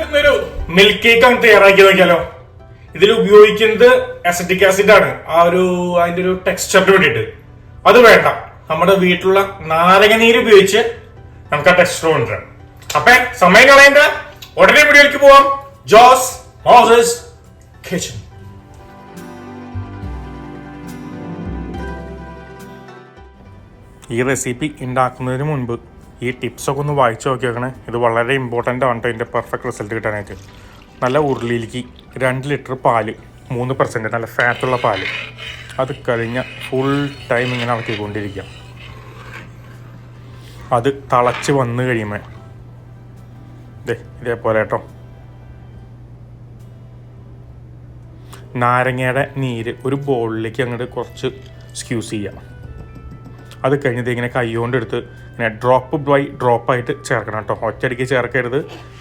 ഇന്നൊരു milk cake അങ്ങ് തയ്യാറാക്കി നോക്കിയാലോ. ഇതിൽ ഉപയോഗിക്കുന്നത് അസറ്റിക് ആസിഡ് ആണ്, അതിന്റെ ഒരു ടെക്സ്ചറിന് വേണ്ടിയിട്ട്. അത് വേണ്ട, നമ്മുടെ വീട്ടിലുള്ള നാരങ്ങ നീര് ഉപയോഗിച്ച് നമുക്ക് ആ ടെക്സ്ചർ കൊണ്ടുവരാം. അപ്പൊ സമയം കളയേണ്ട, ഉടനെ വീഡിയോയിലേക്ക് പോവാം. ജോസ് മോസസ് കിച്ചൺ. ഈ റെസിപ്പി ഉണ്ടാക്കുന്നതിന് മുൻപ് ഈ ടിപ്സൊക്കെ ഒന്ന് വായിച്ചു നോക്കി വെക്കണേ. ഇത് വളരെ ഇമ്പോർട്ടൻ്റ് ആണ് ഇതിൻ്റെ പെർഫെക്റ്റ് റിസൾട്ട് കിട്ടാനായിട്ട്. നല്ല ഉരുളിയിലേക്ക് 2 ലിറ്റർ പാല്, 3% നല്ല ഫാറ്റുള്ള പാല്, അത് കഴിഞ്ഞ് ഫുൾ ടൈം ഇങ്ങനെ ഇളക്കിക്കൊണ്ടിരിക്കുക. അത് തിളച്ച് വന്നു കഴിയുമ്പോൾ ഇതേപോലെ കേട്ടോ, നാരങ്ങയുടെ നീര് ഒരു ബൗളിലേക്ക് അങ്ങോട്ട് കുറച്ച് സ്ക്യൂസ് ചെയ്യാം. അത് കഴിഞ്ഞത് ഇങ്ങനെ കൈ കൊണ്ടെടുത്ത് ഇങ്ങനെ ഡ്രോപ്പ് ബൈ ഡ്രോപ്പായിട്ട് ചേർക്കണം കേട്ടോ, ഒറ്റയടിക്ക് ചേർക്കരുത്.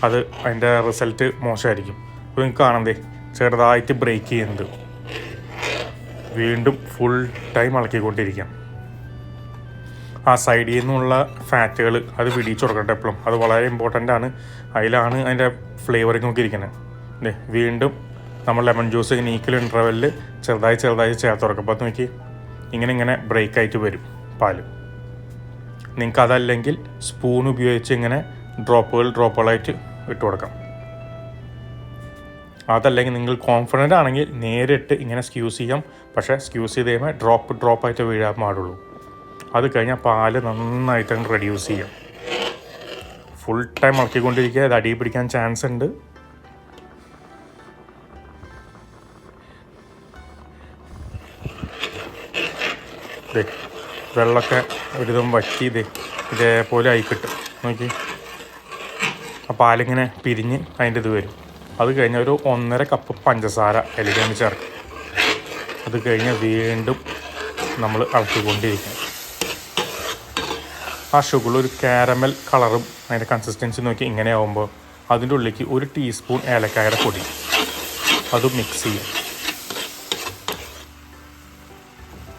അത് അതിൻ്റെ റിസൾട്ട് മോശമായിരിക്കും. അപ്പോൾ നിങ്ങൾക്ക് കാണണ്ടേ ചെറുതായിട്ട് ബ്രേക്ക് ചെയ്യുന്നത്. വീണ്ടും ഫുൾ ടൈം ഇളക്കിക്കൊണ്ടിരിക്കാം. ആ സൈഡിൽ നിന്നുള്ള ഫാറ്റുകൾ അത് പിടിച്ചു കൊടുക്കട്ടെ എപ്പോഴും. അത് വളരെ ഇമ്പോർട്ടൻ്റ് ആണ്. അതിലാണ് അതിൻ്റെ ഫ്ലേവറിങ് ഒക്കെ ഇരിക്കുന്നത്. വീണ്ടും നമ്മൾ ലെമൺ ജ്യൂസ് ഇങ്ങനെ ഈക്വൽ ഇൻ്റർവെല്ലിൽ ചെറുതായി ചേർത്ത് തുറക്കും. അപ്പോൾ നോക്കി ഇങ്ങനെ ബ്രേക്കായിട്ട് വരും പാല്. നിങ്ങൾക്ക് അതല്ലെങ്കിൽ സ്പൂൺ ഉപയോഗിച്ച് ഇങ്ങനെ ഡ്രോപ്പുകളായിട്ട് ഇട്ട് കൊടുക്കാം. അതല്ലെങ്കിൽ നിങ്ങൾ കോൺഫിഡൻ്റ് ആണെങ്കിൽ നേരിട്ട് ഇങ്ങനെ സ്ക്യൂസ് ചെയ്യാം. പക്ഷേ സ്ക്യൂസ് ചെയ്ത് കഴിയുമ്പോൾ ഡ്രോപ്പായിട്ട് വീഴാൻ പാടുള്ളൂ. അത് കഴിഞ്ഞാൽ പാല് നന്നായിട്ട് അങ്ങ് റെഡ്യൂസ് ചെയ്യാം. ഫുൾ ടൈം ഇളക്കിക്കൊണ്ടിരിക്കുക. ഇത് അടിയിൽ പിടിക്കാൻ ചാൻസ് ഉണ്ട്. വെള്ളമൊക്കെ ഒരുവിധം വറ്റി ഇതേപോലെ ആയി കിട്ടും. നോക്കി ആ പാലിങ്ങനെ പിരിഞ്ഞ് അതിൻ്റെ ഇത് വരും. അത് കഴിഞ്ഞ് ഒരു 1.5 കപ്പ് പഞ്ചസാര അതിലേക്കാണ് ചേർക്കും. അത് കഴിഞ്ഞ് വീണ്ടും നമ്മൾ ഇളക്കിക്കൊണ്ടിരിക്കും. ആ ഷുഗർ ഒരു കാരമൽ കളറും അതിൻ്റെ കൺസിസ്റ്റൻസി നോക്കി ഇങ്ങനെ ആകുമ്പോൾ അതിൻ്റെ ഉള്ളിലേക്ക് 1 ടീസ്പൂൺ ഏലക്കായുടെ പൊടി അതും മിക്സ് ചെയ്യും.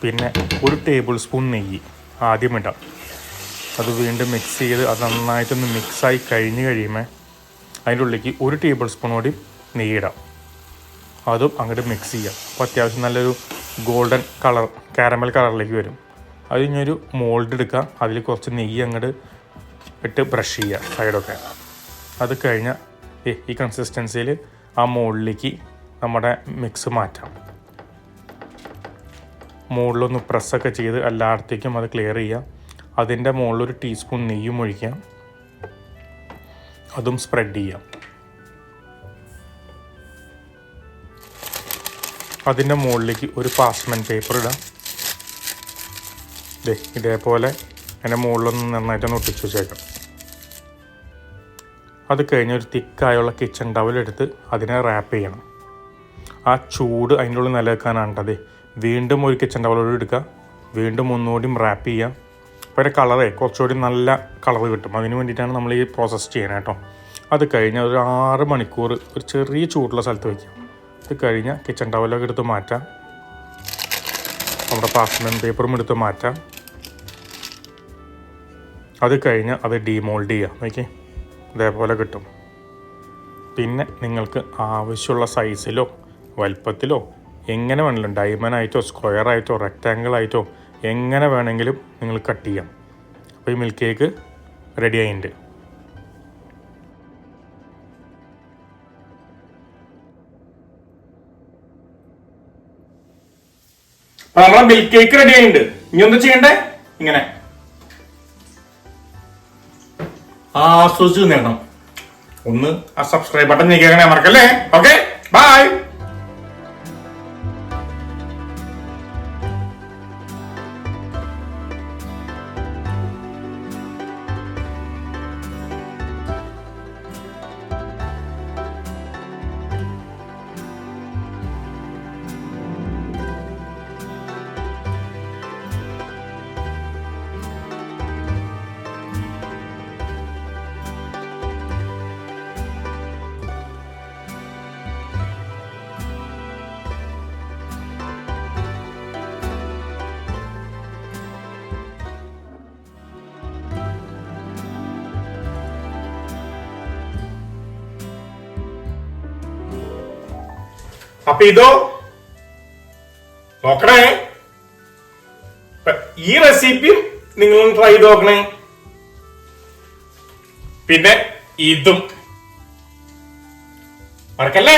പിന്നെ 1 ടേബിൾ സ്പൂൺ നെയ്യ് ആദ്യം ഇടാം. അത് വീണ്ടും മിക്സ് ചെയ്ത് അത് നന്നായിട്ടൊന്ന് മിക്സായി കഴിയുമ്പോൾ അതിൻ്റെ ഉള്ളിലേക്ക് 1 ടേബിൾ സ്പൂൺ കൂടി നെയ്യ് ഇടാം. അതും അങ്ങോട്ട് മിക്സ് ചെയ്യാം. അപ്പോൾ അത്യാവശ്യം നല്ലൊരു ഗോൾഡൻ കളർ കാരമൽ കളറിലേക്ക് വരും. അത് കഴിഞ്ഞൊരു മോൾഡ് എടുക്കുക, അതിൽ കുറച്ച് നെയ്യ് അങ്ങോട്ട് ഇട്ട് ബ്രഷ് ചെയ്യുക സൈഡൊക്കെ. അത് കഴിഞ്ഞാൽ ഈ കൺസിസ്റ്റൻസിയിൽ ആ മോൾഡിലേക്ക് നമ്മുടെ മിക്സ് മാറ്റാം. മുകളിലൊന്ന് പ്രസ്സൊക്കെ ചെയ്ത് എല്ലായിടത്തേക്കും അത് ക്ലിയർ ചെയ്യുക. അതിൻ്റെ മുകളിൽ 1 ടീസ്പൂൺ നെയ്യും ഒഴിക്കാം. അതും സ്പ്രെഡ് ചെയ്യാം. അതിൻ്റെ മുകളിലേക്ക് ഒരു പാർച്ച്മെൻറ്റ് പേപ്പർ ഇടാം. ഇതേപോലെ അതിൻ്റെ മുകളിലൊന്ന് നന്നായിട്ടൊന്ന് ഒട്ടിച്ച് വെച്ചേക്കാം. അത് കഴിഞ്ഞ് ഒരു തിക്കായുള്ള കിച്ചൺ ടവലെടുത്ത് അതിനെ റാപ്പ് ചെയ്യണം. ആ ചൂട് അതിൻ്റെ ഉള്ളിൽ നിലനിൽക്കാനാണ്. വീണ്ടും ഒരു കിച്ചൺ ടവലോട് എടുക്കുക, വീണ്ടും ഒന്നുകൂടി റാപ്പ് ചെയ്യുക. അപ്പോൾ അതിൻ്റെ കളറേ കുറച്ചുകൂടി നല്ല കളർ കിട്ടും. അതിന് വേണ്ടിയിട്ടാണ് നമ്മൾ ഈ പ്രോസസ്സ് ചെയ്യണം കേട്ടോ. അത് കഴിഞ്ഞ് ഒരു 6 മണിക്കൂർ ഒരു ചെറിയ ചൂടുള്ള സ്ഥലത്ത് വയ്ക്കുക. അത് കഴിഞ്ഞാൽ കിച്ചൺ ടവലൊക്കെ എടുത്ത് മാറ്റാം. നമ്മുടെ പാർച്ച്മെൻറ്റ് പേപ്പറും എടുത്ത് മാറ്റാം. അത് കഴിഞ്ഞ് അത് ഡീമോൾഡ് ചെയ്യുക. നോക്കി ഇതേപോലെ കിട്ടും. പിന്നെ നിങ്ങൾക്ക് ആവശ്യമുള്ള സൈസിലോ വലുപ്പത്തിലോ എങ്ങനെ വേണമെങ്കിലും ഡയമണ്ട് ആയിട്ടോ സ്ക്വയർ ആയിട്ടോ റെക്റ്റാങ്കിൾ ആയിട്ടോ എങ്ങനെ വേണമെങ്കിലും നിങ്ങൾ കട്ട് ചെയ്യാം. അപ്പോൾ ഈ മിൽക്ക് കേക്ക് റെഡി ആയിട്ടുണ്ട്. അപ്പോൾ നമ്മളെ മിൽക്ക് കേക്ക് റെഡി ആയിട്ടുണ്ട്. ഇനി എന്താ ചെയ്യണ്ടേ? ഇങ്ങനെ ആസ്വദിച്ച് നേടണം. ഒന്ന് ആ സബ്സ്ക്രൈബ് ബട്ടൺ ഞെക്കിയാൽ മറക്കല്ലേ. Okay, bye. അപ്പൊ ഇതോ നോക്കണേ. ഈ റെസിപ്പിയും നിങ്ങളും ട്രൈ ചെയ്ത് നോക്കണേ. പിന്നെ ഇതും മറക്കല്ലേ.